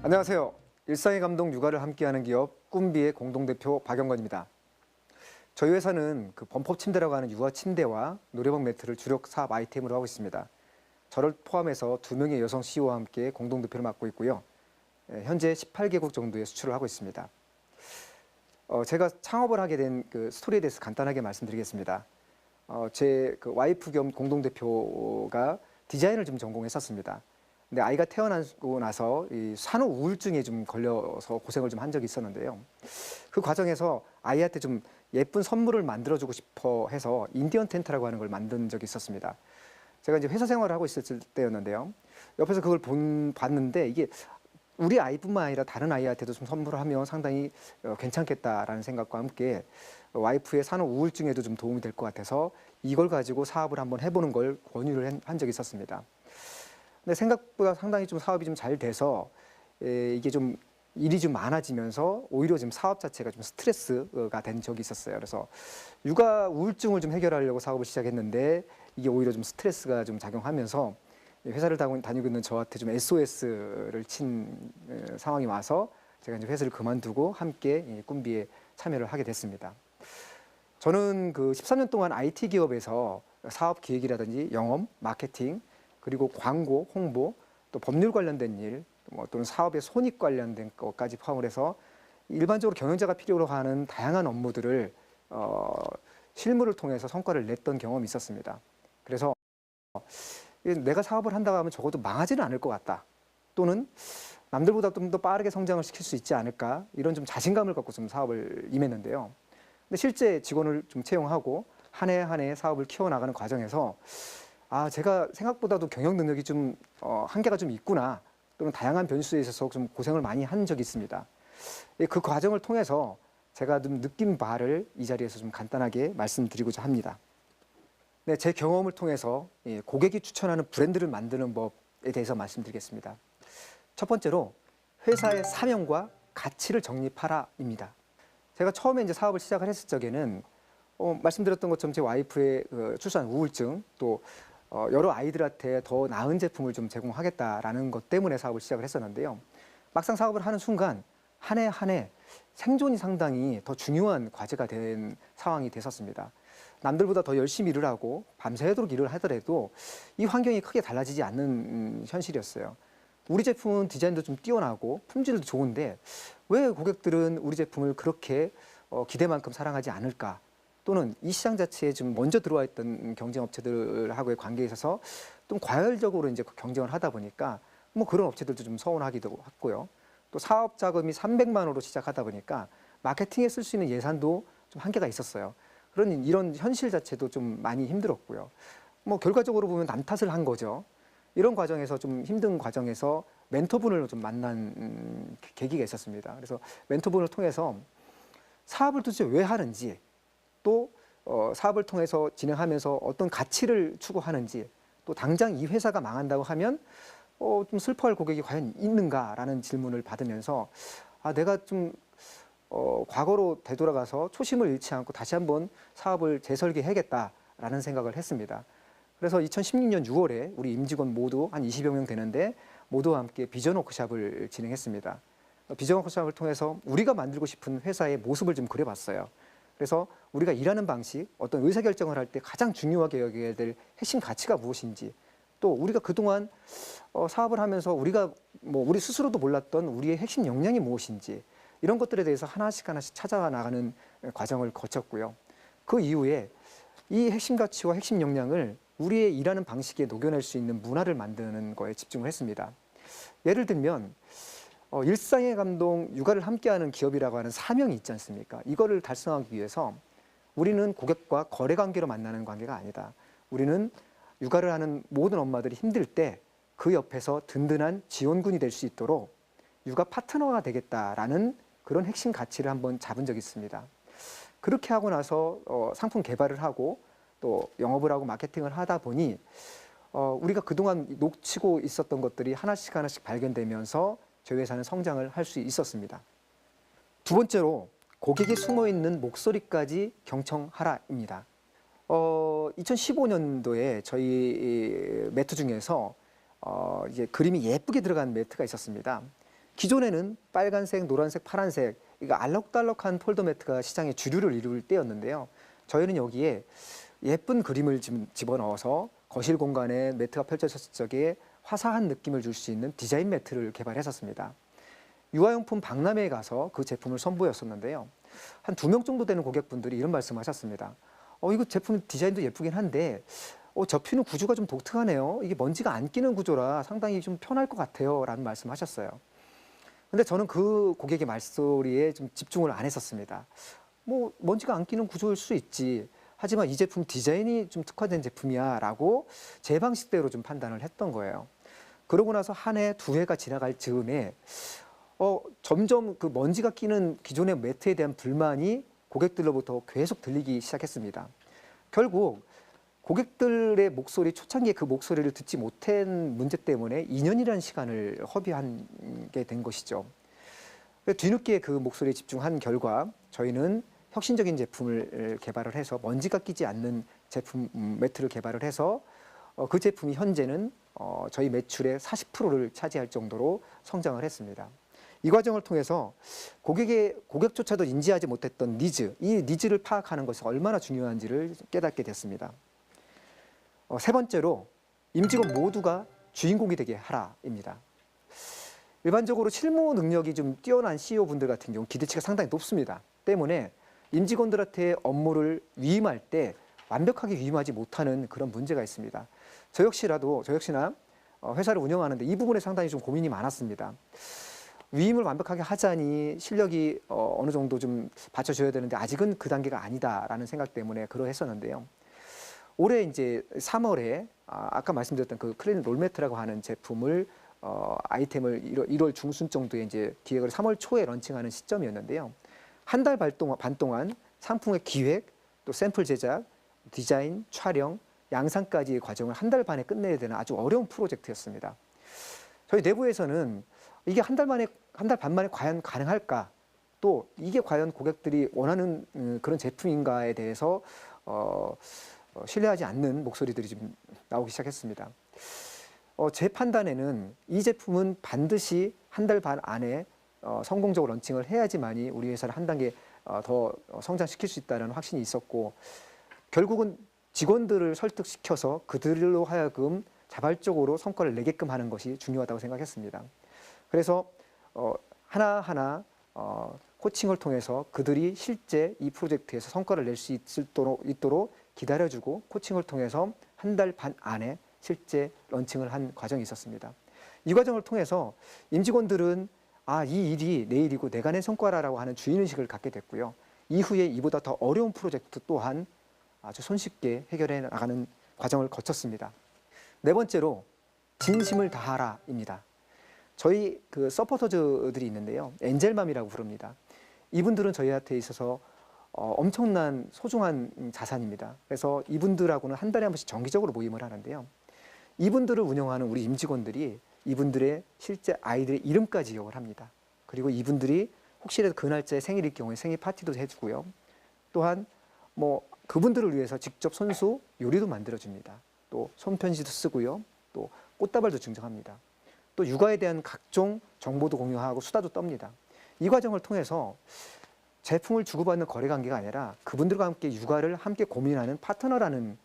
안녕하세요. 일상의 감동 육아를 함께하는 기업 꿈비의 공동대표 박영건입니다. 저희 회사는 그 범퍼 침대라고 하는 육아 침대와 노래방 매트를 주력 사업 아이템으로 하고 있습니다. 저를 포함해서 2명의 여성 CEO와 함께 공동대표를 맡고 있고요. 현재 18개국 정도의 수출을 하고 있습니다. 제가 창업을 하게 된 그 스토리에 대해서 간단하게 말씀드리겠습니다. 제 그 와이프 겸 공동대표가 디자인을 좀 전공했었습니다. 근데 아이가 태어나고 나서 이 산후 우울증에 좀 걸려서 고생을 좀 한 적이 있었는데요. 그 과정에서 아이한테 좀 예쁜 선물을 만들어주고 싶어 해서 인디언 텐트라고 하는 걸 만든 적이 있었습니다. 제가 이제 회사 생활을 하고 있었을 때였는데요. 옆에서 그걸 봤는데 이게 우리 아이뿐만 아니라 다른 아이한테도 좀 선물을 하면 상당히 괜찮겠다라는 생각과 함께 와이프의 산후 우울증에도 좀 도움이 될 것 같아서 이걸 가지고 사업을 한번 해보는 걸 권유를 한 적이 있었습니다. 근데 생각보다 상당히 좀 사업이 좀 잘 돼서 이게 좀 일이 좀 많아지면서 오히려 지금 사업 자체가 좀 스트레스가 된 적이 있었어요. 그래서 육아 우울증을 좀 해결하려고 사업을 시작했는데 이게 오히려 좀 스트레스가 좀 작용하면서 회사를 다니고 있는 저한테 좀 SOS를 친 상황이 와서 제가 이제 회사를 그만두고 함께 꿈비에 참여를 하게 됐습니다. 저는 그 13년 동안 IT 기업에서 사업 기획이라든지 영업, 마케팅, 그리고 광고, 홍보, 또 법률 관련된 일, 또는 사업의 손익 관련된 것까지 포함을 해서 일반적으로 경영자가 필요로 하는 다양한 업무들을 실무를 통해서 성과를 냈던 경험이 있었습니다. 그래서 내가 사업을 한다고 하면 적어도 망하지는 않을 것 같다. 또는 남들보다 좀 더 빠르게 성장을 시킬 수 있지 않을까. 이런 좀 자신감을 갖고 좀 사업을 임했는데요. 근데 실제 직원을 좀 채용하고 한 해 한 해 사업을 키워나가는 과정에서 제가 생각보다도 경영 능력이 좀 한계가 좀 있구나. 또는 다양한 변수에 있어서 좀 고생을 많이 한 적이 있습니다. 그 과정을 통해서 제가 좀 느낀 바를 이 자리에서 좀 간단하게 말씀드리고자 합니다. 네, 제 경험을 통해서 고객이 추천하는 브랜드를 만드는 법에 대해서 말씀드리겠습니다. 첫 번째로 회사의 사명과 가치를 정립하라입니다. 제가 처음에 이제 사업을 시작을 했을 적에는 말씀드렸던 것처럼 제 와이프의 출산 우울증 또 여러 아이들한테 더 나은 제품을 좀 제공하겠다라는 것 때문에 사업을 시작을 했었는데요. 막상 사업을 하는 순간 한 해 한 해 생존이 상당히 더 중요한 과제가 된 상황이 됐었습니다. 남들보다 더 열심히 일을 하고 밤새도록 일을 하더라도 이 환경이 크게 달라지지 않는 현실이었어요. 우리 제품은 디자인도 좀 뛰어나고 품질도 좋은데 왜 고객들은 우리 제품을 그렇게 기대만큼 사랑하지 않을까? 또는 이 시장 자체에 좀 먼저 들어와 있던 경쟁 업체들하고의 관계에 있어서 좀 과열적으로 이제 경쟁을 하다 보니까 뭐 그런 업체들도 좀 서운하기도 했고요. 또 사업 자금이 300만 원으로 시작하다 보니까 마케팅에 쓸 수 있는 예산도 좀 한계가 있었어요. 그런 이런 현실 자체도 좀 많이 힘들었고요. 뭐 결과적으로 보면 남 탓을 한 거죠. 이런 과정에서 좀 힘든 과정에서 멘토분을 좀 만난 계기가 있었습니다. 그래서 멘토분을 통해서 사업을 도대체 왜 하는지 또 사업을 통해서 진행하면서 어떤 가치를 추구하는지 또 당장 이 회사가 망한다고 하면 좀 슬퍼할 고객이 과연 있는가라는 질문을 받으면서 내가 좀 과거로 되돌아가서 초심을 잃지 않고 다시 한번 사업을 재설계해야겠다라는 생각을 했습니다. 그래서 2016년 6월에 우리 임직원 모두 한 20여 명 되는데 모두와 함께 비전 워크숍을 진행했습니다. 비전 워크숍을 통해서 우리가 만들고 싶은 회사의 모습을 좀 그려봤어요. 그래서 우리가 일하는 방식, 어떤 의사결정을 할 때 가장 중요하게 여겨야 될 핵심 가치가 무엇인지 또 우리가 그동안 사업을 하면서 우리가 우리 스스로도 몰랐던 우리의 핵심 역량이 무엇인지 이런 것들에 대해서 하나씩 찾아나가는 과정을 거쳤고요. 그 이후에 이 핵심 가치와 핵심 역량을 우리의 일하는 방식에 녹여낼 수 있는 문화를 만드는 거에 집중을 했습니다. 예를 들면 일상의 감동, 육아를 함께하는 기업이라고 하는 사명이 있지 않습니까? 이거를 달성하기 위해서 우리는 고객과 거래 관계로 만나는 관계가 아니다. 우리는 육아를 하는 모든 엄마들이 힘들 때 그 옆에서 든든한 지원군이 될 수 있도록 육아 파트너가 되겠다라는 그런 핵심 가치를 한번 잡은 적이 있습니다. 그렇게 하고 나서 상품 개발을 하고 또 영업을 하고 마케팅을 하다 보니 우리가 그동안 놓치고 있었던 것들이 하나씩 발견되면서 저희 회사는 성장을 할 수 있었습니다. 두 번째로 고객이 숨어있는 목소리까지 경청하라입니다. 2015년도에 저희 매트 중에서 이제 그림이 예쁘게 들어간 매트가 있었습니다. 기존에는 빨간색, 노란색, 파란색 이거 알록달록한 폴더 매트가 시장의 주류를 이룰 때였는데요. 저희는 여기에 예쁜 그림을 집어넣어서 거실 공간에 매트가 펼쳐졌을 적에 화사한 느낌을 줄 수 있는 디자인 매트를 개발했었습니다. 유아용품 박람회에 가서 그 제품을 선보였었는데요. 한 2명 정도 되는 고객분들이 이런 말씀을 하셨습니다. 이거 제품 디자인도 예쁘긴 한데 접히는 구조가 좀 독특하네요. 이게 먼지가 안 끼는 구조라 상당히 좀 편할 것 같아요. 라는 말씀을 하셨어요. 근데 저는 그 고객의 말소리에 좀 집중을 안 했었습니다. 먼지가 안 끼는 구조일 수 있지. 하지만 이 제품 디자인이 좀 특화된 제품이야 라고 제 방식대로 좀 판단을 했던 거예요. 그러고 나서 한 해, 2해가 지나갈 즈음에 점점 그 먼지가 끼는 기존의 매트에 대한 불만이 고객들로부터 계속 들리기 시작했습니다. 결국 고객들의 목소리, 초창기에 그 목소리를 듣지 못한 문제 때문에 2년이라는 시간을 허비하게 된 것이죠. 뒤늦게 그 목소리에 집중한 결과 저희는 혁신적인 제품을 개발을 해서 먼지가 끼지 않는 제품 매트를 개발을 해서 그 제품이 현재는 저희 매출의 40%를 차지할 정도로 성장을 했습니다. 이 과정을 통해서 고객조차도 인지하지 못했던 니즈, 이 니즈를 파악하는 것이 얼마나 중요한지를 깨닫게 됐습니다. 세 번째로 임직원 모두가 주인공이 되게 하라입니다. 일반적으로 실무 능력이 좀 뛰어난 CEO분들 같은 경우 기대치가 상당히 높습니다. 때문에 임직원들한테 업무를 위임할 때 완벽하게 위임하지 못하는 그런 문제가 있습니다. 저 역시나 회사를 운영하는데 이 부분에 상당히 좀 고민이 많았습니다. 위임을 완벽하게 하자니 실력이 어느 정도 좀 받쳐줘야 되는데 아직은 그 단계가 아니다라는 생각 때문에 그러했었는데요. 올해 이제 3월에 아까 말씀드렸던 그 클린 롤매트라고 하는 제품을 아이템을 1월 중순 정도에 이제 기획을 3월 초에 런칭하는 시점이었는데요. 한 달 반 동안 상품의 기획, 또 샘플 제작, 디자인, 촬영, 양산까지의 과정을 한 달 반에 끝내야 되는 아주 어려운 프로젝트였습니다. 저희 내부에서는 이게 한 달 반 만에 과연 가능할까? 또 이게 과연 고객들이 원하는 그런 제품인가에 대해서 신뢰하지 않는 목소리들이 좀 나오기 시작했습니다. 제 판단에는 이 제품은 반드시 한 달 반 안에 성공적으로 런칭을 해야지만이 우리 회사를 한 단계 더 성장시킬 수 있다는 확신이 있었고 결국은 직원들을 설득시켜서 그들로 하여금 자발적으로 성과를 내게끔 하는 것이 중요하다고 생각했습니다. 그래서 하나하나 코칭을 통해서 그들이 실제 이 프로젝트에서 성과를 낼 수 있도록 기다려주고 코칭을 통해서 한 달 반 안에 실제 런칭을 한 과정이 있었습니다. 이 과정을 통해서 임직원들은 이 일이 내 일이고 내가 낸 성과라고 하는 주인의식을 갖게 됐고요. 이후에 이보다 더 어려운 프로젝트 또한 아주 손쉽게 해결해 나가는 과정을 거쳤습니다. 네 번째로 진심을 다하라입니다. 저희 그 서포터즈들이 있는데요. 엔젤맘이라고 부릅니다. 이분들은 저희한테 있어서 엄청난 소중한 자산입니다. 그래서 이분들하고는 한 달에 한 번씩 정기적으로 모임을 하는데요. 이분들을 운영하는 우리 임직원들이 이분들의 실제 아이들의 이름까지 기억을 합니다. 그리고 이분들이 혹시라도 그 날짜에 생일일 경우에 생일 파티도 해주고요. 또한 그분들을 위해서 직접 손수 요리도 만들어줍니다. 또 손편지도 쓰고요. 또 꽃다발도 증정합니다. 또 육아에 대한 각종 정보도 공유하고 수다도 떱니다. 이 과정을 통해서 제품을 주고받는 거래관계가 아니라 그분들과 함께 육아를 함께 고민하는 파트너라는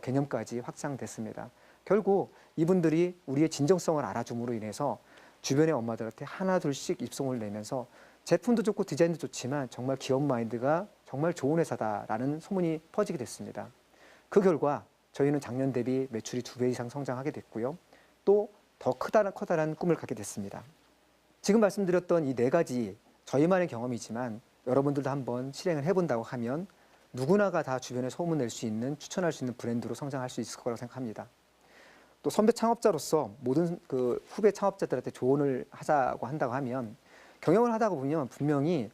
개념까지 확장됐습니다. 결국 이분들이 우리의 진정성을 알아줌으로 인해서 주변의 엄마들한테 하나 둘씩 입소문을 내면서 제품도 좋고 디자인도 좋지만 정말 기업 마인드가 정말 좋은 회사다라는 소문이 퍼지게 됐습니다. 그 결과 저희는 작년 대비 매출이 2배 이상 성장하게 됐고요. 또 더 커다란 꿈을 갖게 됐습니다. 지금 말씀드렸던 이 4가지 저희만의 경험이지만 여러분들도 한번 실행을 해본다고 하면 누구나가 다 주변에 소문낼 수 있는 추천할 수 있는 브랜드로 성장할 수 있을 거라고 생각합니다. 또 선배 창업자로서 모든 그 후배 창업자들한테 조언을 하자고 한다고 하면 경영을 하다가 보면 분명히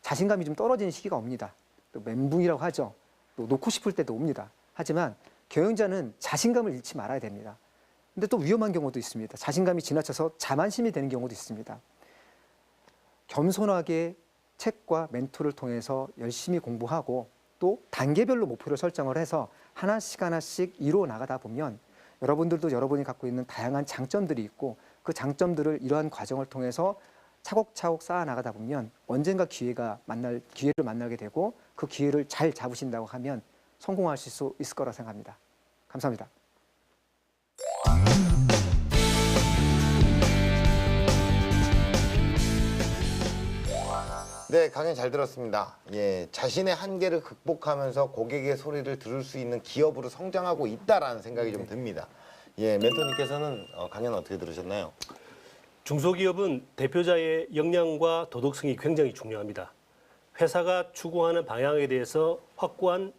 자신감이 좀 떨어지는 시기가 옵니다. 또 멘붕이라고 하죠. 또 놓고 싶을 때도 옵니다. 하지만 경영자는 자신감을 잃지 말아야 됩니다. 근데 또 위험한 경우도 있습니다. 자신감이 지나쳐서 자만심이 되는 경우도 있습니다. 겸손하게 책과 멘토를 통해서 열심히 공부하고 또 단계별로 목표를 설정을 해서 하나씩 이루어 나가다 보면 여러분들도 여러분이 갖고 있는 다양한 장점들이 있고 그 장점들을 이러한 과정을 통해서 차곡차곡 쌓아 나가다 보면 언젠가 기회를 만나게 되고 그 기회를 잘 잡으신다고 하면 성공하실 수 있을 거라 생각합니다. 감사합니다. 네, 강연 잘 들었습니다. 예, 자신의 한계를 극복하면서 고객의 소리를 들을 수 있는 기업으로 성장하고 있다라는 생각이 좀 듭니다. 예, 멘토님께서는 강연 어떻게 들으셨나요? 중소기업은 대표자의 역량과 도덕성이 굉장히 중요합니다. 회사가 추구하는 방향에 대해서 확고한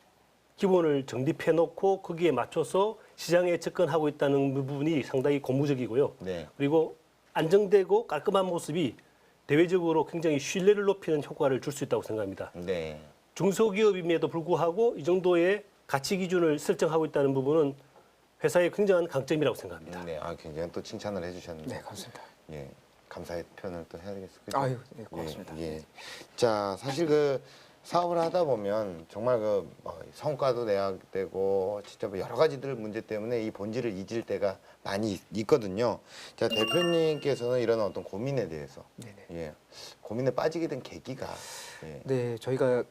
기본을 정립해 놓고 거기에 맞춰서 시장에 접근하고 있다는 부분이 상당히 고무적이고요. 네. 그리고 안정되고 깔끔한 모습이 대외적으로 굉장히 신뢰를 높이는 효과를 줄 수 있다고 생각합니다. 네. 중소기업임에도 불구하고 이 정도의 가치 기준을 설정하고 있다는 부분은 회사의 굉장한 강점이라고 생각합니다. 네, 굉장히 또 칭찬을 해주셨는데. 네, 감사합니다. 예, 감사의 표현을 또 해야 되겠어요. 그죠? 아유, 네, 고맙습니다. 예. 자, 사실 그 사업을 하다 보면 정말 그 성과도 내야 되고 진짜 뭐 여러 가지들 문제 때문에 이 본질을 잊을 때가 많이 있거든요. 자, 대표님께서는 이런 어떤 고민에 대해서 예, 고민에 빠지게 된 계기가 네, 저희가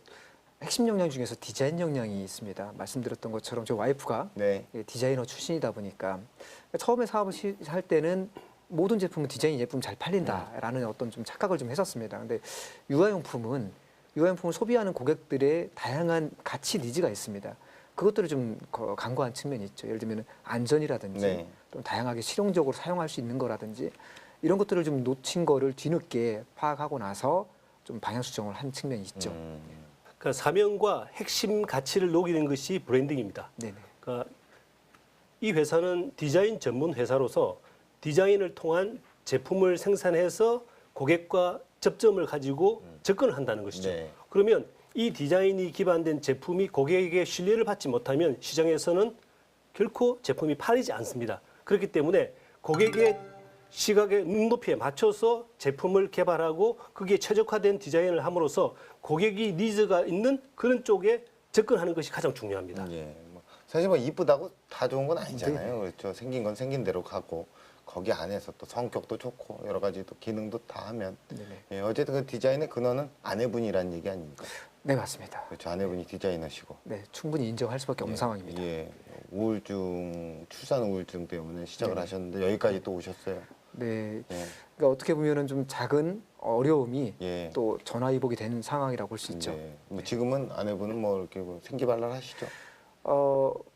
핵심 역량 중에서 디자인 역량이 있습니다. 말씀드렸던 것처럼 저 와이프가 예, 디자이너 출신이다 보니까 처음에 사업을 할 때는 모든 제품은 디자인 예품 잘 팔린다라는 어떤 좀 착각을 좀 했었습니다. 근데 유아용품을 소비하는 고객들의 다양한 가치 니즈가 있습니다. 그것들을 좀 간과한 측면이 있죠. 예를 들면 안전이라든지 또 다양하게 실용적으로 사용할 수 있는 거라든지 이런 것들을 좀 놓친 거를 뒤늦게 파악하고 나서 좀 방향 수정을 한 측면이 있죠. 그러니까 사명과 핵심 가치를 녹이는 것이 브랜딩입니다. 그러니까 이 회사는 디자인 전문 회사로서 디자인을 통한 제품을 생산해서 고객과 접점을 가지고 접근을 한다는 것이죠. 그러면 이 디자인이 기반된 제품이 고객에게 신뢰를 받지 못하면 시장에서는 결코 제품이 팔리지 않습니다. 그렇기 때문에 고객의 시각의 눈높이에 맞춰서 제품을 개발하고 그게 최적화된 디자인을 함으로써 고객이 니즈가 있는 그런 쪽에 접근하는 것이 가장 중요합니다. 사실 뭐 이쁘다고 다 좋은 건 아니잖아요. 그렇죠. 생긴 건 생긴 대로 가고 거기 안에서 또 성격도 좋고 여러 가지 또 기능도 다 하면 예, 어쨌든 그 디자인의 근원은 아내분이라는 얘기 아닙니까? 네, 맞습니다. 그렇죠. 아내분이 디자이너시고. 네, 충분히 인정할 수밖에 없는 상황입니다. 예, 우울증, 출산 우울증 때문에 시작을 하셨는데 여기까지 또 오셨어요. 네, 그러니까 어떻게 보면은 좀 작은 어려움이 또 전화위복이 되는 상황이라고 볼 수 있죠. 뭐 지금은 아내분은 뭐 이렇게 뭐 생기발랄하시죠?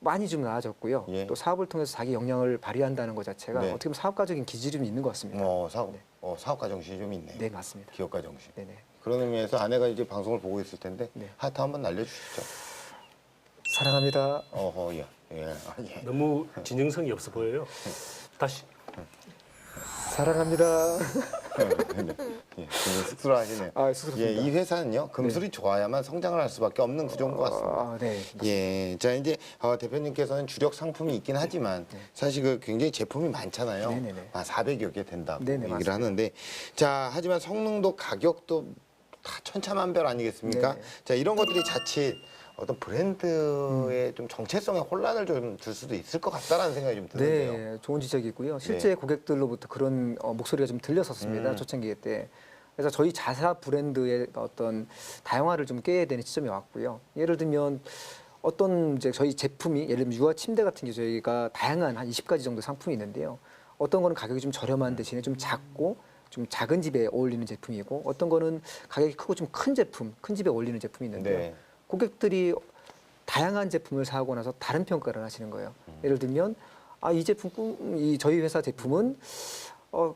많이 좀 나아졌고요. 또 사업을 통해서 자기 역량을 발휘한다는 것 자체가 어떻게 보면 사업가적인 기질이 좀 있는 것 같습니다. 사업가 정신이 좀 있네요. 네, 맞습니다. 기업가 정신. 그런 의미에서 아내가 이제 방송을 보고 있을 텐데 하트 한번 날려주시죠. 사랑합니다. 너무 진정성이 없어 보여요. 다시. 사랑합니다. 쑥스러워하시네요. 쑥스럽습니다. 이 회사는요 금술이 좋아야만 성장을 할 수밖에 없는 구조인 것 같습니다. 예, 자 이제 대표님께서는 주력 상품이 있긴 하지만 사실 그 굉장히 제품이 많잖아요. 400여 개 된다고 얘기를 하는데, 자 하지만 성능도 가격도 다 천차만별 아니겠습니까? 자 이런 것들이 자칫 어떤 브랜드의 좀 정체성에 혼란을 좀 줄 수도 있을 것 같다라는 생각이 좀 드는데요. 네, 좋은 지적이고요. 실제 고객들로부터 그런 목소리가 좀 들렸었습니다. 초창기 때. 그래서 저희 자사 브랜드의 어떤 다양화를 좀 깨야 되는 시점이 왔고요. 예를 들면 어떤 이제 저희 제품이 예를 들면 유아 침대 같은 게 저희가 다양한 한 20가지 정도 상품이 있는데요. 어떤 거는 가격이 좀 저렴한 대신에 좀 작고 좀 작은 집에 어울리는 제품이고 어떤 거는 가격이 크고 좀 큰 제품, 큰 집에 어울리는 제품이 있는데요. 고객들이 다양한 제품을 사고 나서 다른 평가를 하시는 거예요. 예를 들면 이 제품 저희 회사 제품은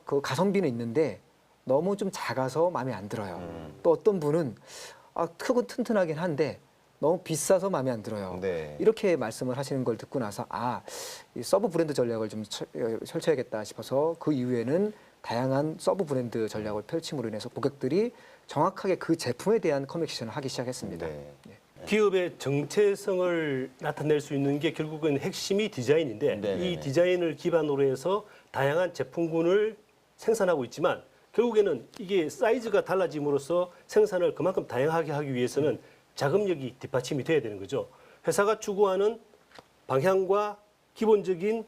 그 가성비는 있는데 너무 좀 작아서 마음에 안 들어요. 또 어떤 분은 크고 튼튼하긴 한데 너무 비싸서 마음에 안 들어요. 이렇게 말씀을 하시는 걸 듣고 나서 이 서브 브랜드 전략을 좀 펼쳐야겠다 싶어서 그 이후에는 다양한 서브 브랜드 전략을 펼침으로 인해서 고객들이 정확하게 그 제품에 대한 커뮤니케이션을 하기 시작했습니다. 기업의 정체성을 나타낼 수 있는 게 결국은 핵심이 디자인인데 이 디자인을 기반으로 해서 다양한 제품군을 생산하고 있지만 결국에는 이게 사이즈가 달라짐으로써 생산을 그만큼 다양하게 하기 위해서는 자금력이 뒷받침이 돼야 되는 거죠. 회사가 추구하는 방향과 기본적인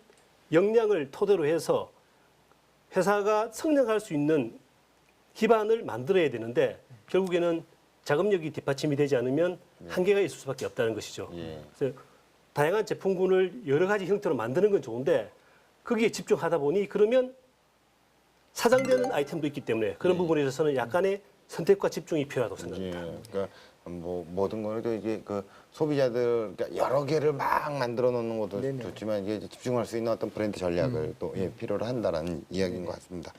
역량을 토대로 해서 회사가 성장할 수 있는 기반을 만들어야 되는데 결국에는 자금력이 뒷받침이 되지 않으면 한계가 있을 수밖에 없다는 것이죠. 그래서 다양한 제품군을 여러 가지 형태로 만드는 건 좋은데 거기에 집중하다 보니 그러면 사장되는 아이템도 있기 때문에 그런 부분에 있어서는 약간의 선택과 집중이 필요하다고 생각합니다. 그러니까 뭐 모든 거에도 이게 그 소비자들 그러니까 여러 개를 막 만들어 놓는 것도 좋지만 이게 집중할 수 있는 어떤 브랜드 전략을 또 필요로 한다라는 이야기인 것 같습니다.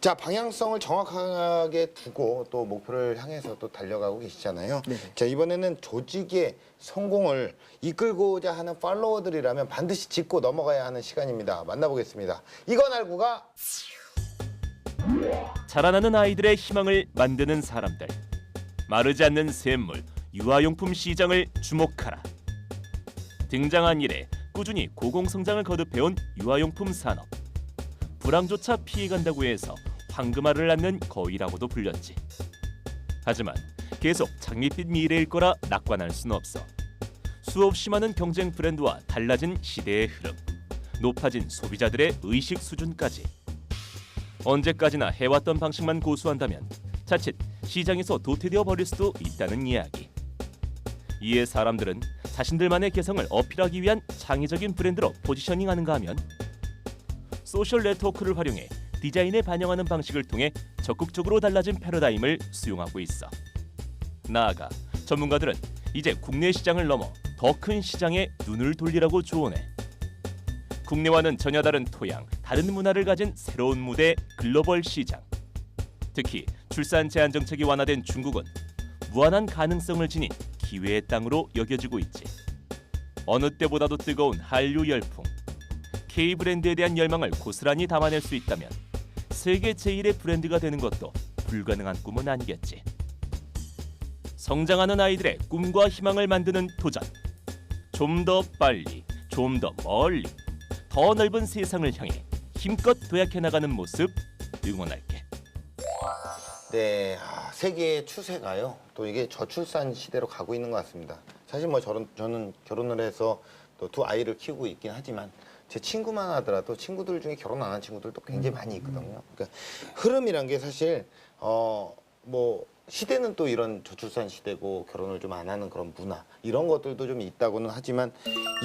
자, 방향성을 정확하게 두고 또 목표를 향해서 또 달려가고 계시잖아요. 자, 이번에는 조직의 성공을 이끌고자 하는 팔로워들이라면 반드시 짚고 넘어가야 하는 시간입니다. 만나보겠습니다. 이건 알고가 자라나는 아이들의 희망을 만드는 사람들. 마르지 않는 샘물, 유아용품 시장을 주목하라. 등장한 이래 꾸준히 고공성장을 거듭해온 유아용품 산업. 불황조차 피해간다고 해서 황금알을 낳는 거위라고도 불렸지. 하지만 계속 장밋빛 미래일 거라 낙관할 수는 없어. 수없이 많은 경쟁 브랜드와 달라진 시대의 흐름, 높아진 소비자들의 의식 수준까지. 언제까지나 해왔던 방식만 고수한다면 자칫 시장에서 도태되어 버릴 수도 있다는 이야기. 이에 사람들은 자신들만의 개성을 어필하기 위한 창의적인 브랜드로 포지셔닝하는가 하면 소셜 네트워크를 활용해 디자인에 반영하는 방식을 통해 적극적으로 달라진 패러다임을 수용하고 있어. 나아가 전문가들은 이제 국내 시장을 넘어 더 큰 시장에 눈을 돌리라고 조언해. 국내와는 전혀 다른 토양, 다른 문화를 가진 새로운 무대 글로벌 시장. 특히 출산 제한 정책이 완화된 중국은 무한한 가능성을 지닌 기회의 땅으로 여겨지고 있지. 어느 때보다도 뜨거운 한류 열풍. K 브랜드에 대한 열망을 고스란히 담아낼 수 있다면 세계 제1의 브랜드가 되는 것도 불가능한 꿈은 아니겠지. 성장하는 아이들의 꿈과 희망을 만드는 도전. 좀 더 빨리, 좀 더 멀리, 더 넓은 세상을 향해 힘껏 도약해 나가는 모습 응원할게. 네, 세계의 추세가요. 또 이게 저출산 시대로 가고 있는 것 같습니다. 사실 뭐 저는 결혼을 해서 또 두 아이를 키우고 있긴 하지만 제 친구만 하더라도 친구들 중에 결혼 안 한 친구들도 굉장히 많이 있거든요. 그러니까 흐름이란 게 사실 뭐 시대는 또 이런 저출산 시대고 결혼을 좀 안 하는 그런 문화 이런 것들도 좀 있다고는 하지만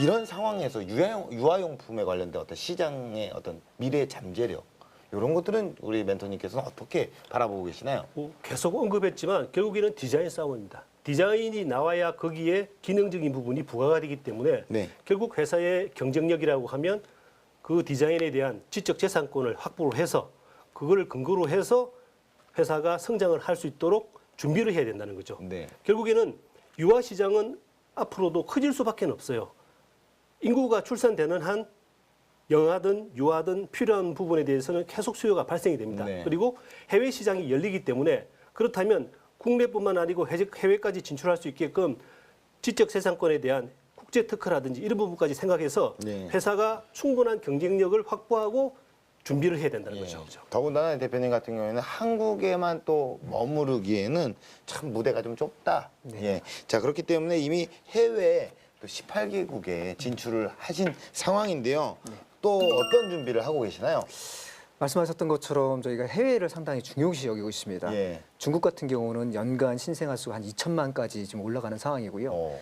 이런 상황에서 유아용품에 관련된 어떤 시장의 어떤 미래의 잠재력 이런 것들은 우리 멘토님께서는 어떻게 바라보고 계시나요? 계속 언급했지만 결국에는 디자인 싸움입니다. 디자인이 나와야 거기에 기능적인 부분이 부과가 되기 때문에 네. 결국 회사의 경쟁력이라고 하면 그 디자인에 대한 지적 재산권을 확보를 해서 그거를 근거로 해서 회사가 성장을 할 수 있도록 준비를 해야 된다는 거죠. 네. 결국에는 유아 시장은 앞으로도 커질 수밖에 없어요. 인구가 출산되는 한 영아든 유아든 필요한 부분에 대해서는 계속 수요가 발생이 됩니다. 네. 그리고 해외 시장이 열리기 때문에 그렇다면 국내뿐만 아니고 해외까지 진출할 수 있게끔 지적 재산권에 대한 국제 특허라든지 이런 부분까지 생각해서 네. 회사가 충분한 경쟁력을 확보하고 준비를 해야 된다는 거죠. 더군다나 대표님 같은 경우에는 한국에만 또 머무르기에는 참 무대가 좀 좁다. 예. 자, 그렇기 때문에 이미 해외 또 18개국에 진출을 하신 상황인데요. 또 어떤 준비를 하고 계시나요? 말씀하셨던 것처럼 저희가 해외를 상당히 중요시 여기고 있습니다. 예. 중국 같은 경우는 연간 신생아 수가 한 2천만까지 지금 올라가는 상황이고요.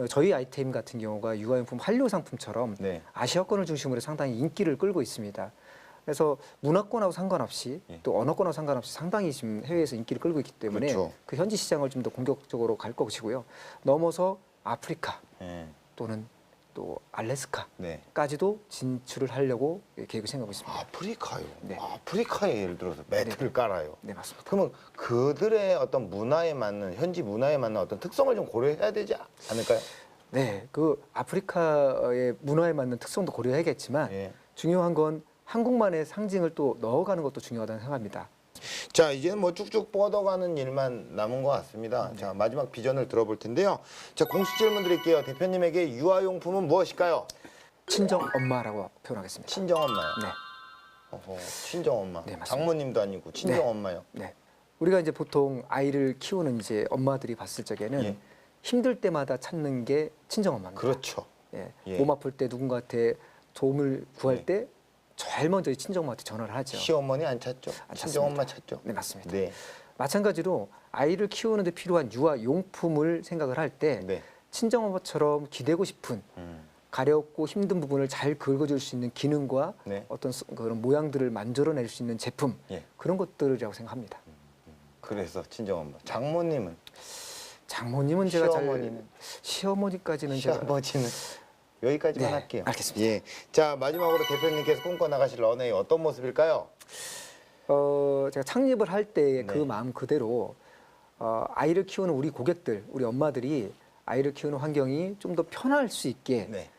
저희 아이템 같은 경우가 육아용품 한류 상품처럼 네. 아시아권을 중심으로 상당히 인기를 끌고 있습니다. 그래서 문화권하고 상관없이 또 언어권하고 상관없이 상당히 지금 해외에서 인기를 끌고 있기 때문에 그렇죠. 그 현지 시장을 좀 더 공격적으로 갈 것이고요. 넘어서 아프리카 예. 또는 또 네. 알래스카까지도 진출을 하려고 계획을 생각하고 있습니다. 아프리카요? 네. 아프리카에 예를 들어서 매트를 깔아요. 네, 맞습니다. 그러면 그들의 어떤 문화에 맞는 현지 문화에 맞는 어떤 특성을 좀 고려해야 되지 않을까요? 네, 그 아프리카의 문화에 맞는 특성도 고려해야겠지만 예. 중요한 건 한국만의 상징을 또 넣어가는 것도 중요하다는 생각합니다. 자, 이제는 뭐 쭉쭉 뻗어가는 일만 남은 것 같습니다. 자, 마지막 비전을 들어볼 텐데요. 자, 공식 질문 드릴게요. 대표님에게 유아용품은 무엇일까요? 친정 엄마라고 표현하겠습니다. 친정 엄마요? 네. 어허, 친정 엄마. 네, 맞습니다. 장모님도 아니고 친정 네. 엄마요. 네. 우리가 이제 보통 아이를 키우는 이제 엄마들이 봤을 적에는 예. 힘들 때마다 찾는 게 친정 엄마입니다. 그렇죠. 예. 예. 몸 아플 때 누군가한테 도움을 구할 때 제일 먼저 친정 엄마한테 전화를 하죠. 시어머니 안 찾죠? 친정 엄마 찾죠? 네, 맞습니다. 네. 마찬가지로 아이를 키우는데 필요한 유아용품을 생각을 할 때 네. 친정 엄마처럼 기대고 싶은 가렵고 힘든 부분을 잘 긁어줄 수 있는 기능과 네. 어떤 그런 모양들을 만들어낼 수 있는 제품 예. 그런 것들이라고 생각합니다. 그래서 친정 엄마. 장모님은? 장모님은 제가 시어머니는? 시어머니까지는 제가 시아버지는? 여기까지만 네, 할게요. 알겠습니다. 예. 자, 마지막으로 대표님께서 꿈꿔 나가실 런웨이 어떤 모습일까요? 제가 창립을 할 때 그 네. 마음 그대로 아이를 키우는 우리 고객들, 우리 엄마들이 아이를 키우는 환경이 좀 더 편할 수 있게 네.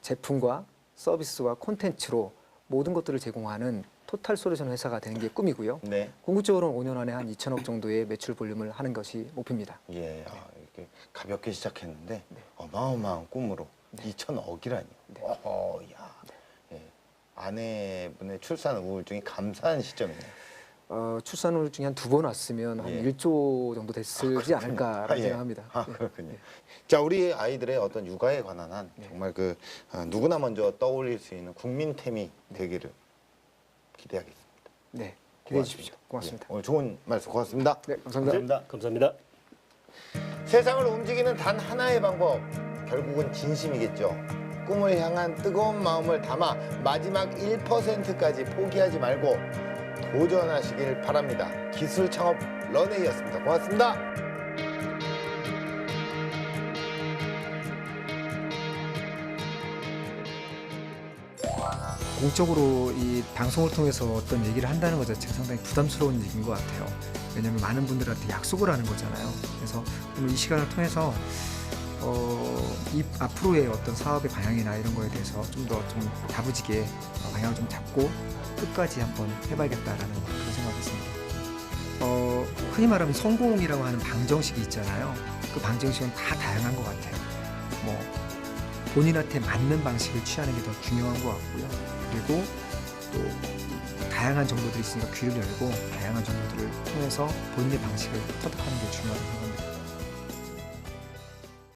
제품과 서비스와 콘텐츠로 모든 것들을 제공하는 토탈 솔루션 회사가 되는 게 꿈이고요. 네. 궁극적으로는 5년 안에 한 2천억 정도의 매출 볼륨을 하는 것이 목표입니다. 예. 이렇게 가볍게 시작했는데 어마어마한 꿈으로 2천억이라니요. 어허, 야. 예. 아내분의 출산 우울증이 감사한 시점이네요. 출산율 중에 한 2번 왔으면 한 1조 정도 됐을지 않을까라는 생각합니다. 그렇군요. 자, 우리 아이들의 어떤 육아에 관한 한 정말 그 누구나 먼저 떠올릴 수 있는 국민템이 되기를 기대하겠습니다. 네, 기대해 주십시오. 고맙습니다. 오늘 좋은 말씀 고맙습니다. 네, 감사합니다. 감사합니다. 세상을 움직이는 단 하나의 방법, 결국은 진심이겠죠. 꿈을 향한 뜨거운 마음을 담아 마지막 1%까지 포기하지 말고 도전하시길 바랍니다. 기술 창업 런웨이였습니다. 고맙습니다. 공적으로 이 방송을 통해서 어떤 얘기를 한다는 것 자체가 상당히 부담스러운 얘기인 것 같아요. 왜냐하면 많은 분들한테 약속을 하는 거잖아요. 그래서 오늘 이 시간을 통해서 이 앞으로의 어떤 사업의 방향이나 이런 거에 대해서 좀 더 좀 다부지게 방향을 좀 잡고 끝까지 한번 해봐야겠다라는 그런 생각했습니다. 흔히 말하면 성공이라고 하는 방정식이 있잖아요. 그 방정식은 다 다양한 것 같아요. 뭐 본인한테 맞는 방식을 취하는 게 더 중요한 것 같고요. 그리고 또 다양한 정보들이 있으니까 귀를 열고 다양한 정보들을 통해서 본인의 방식을 터득하는 게 중요하다고 생각합니다.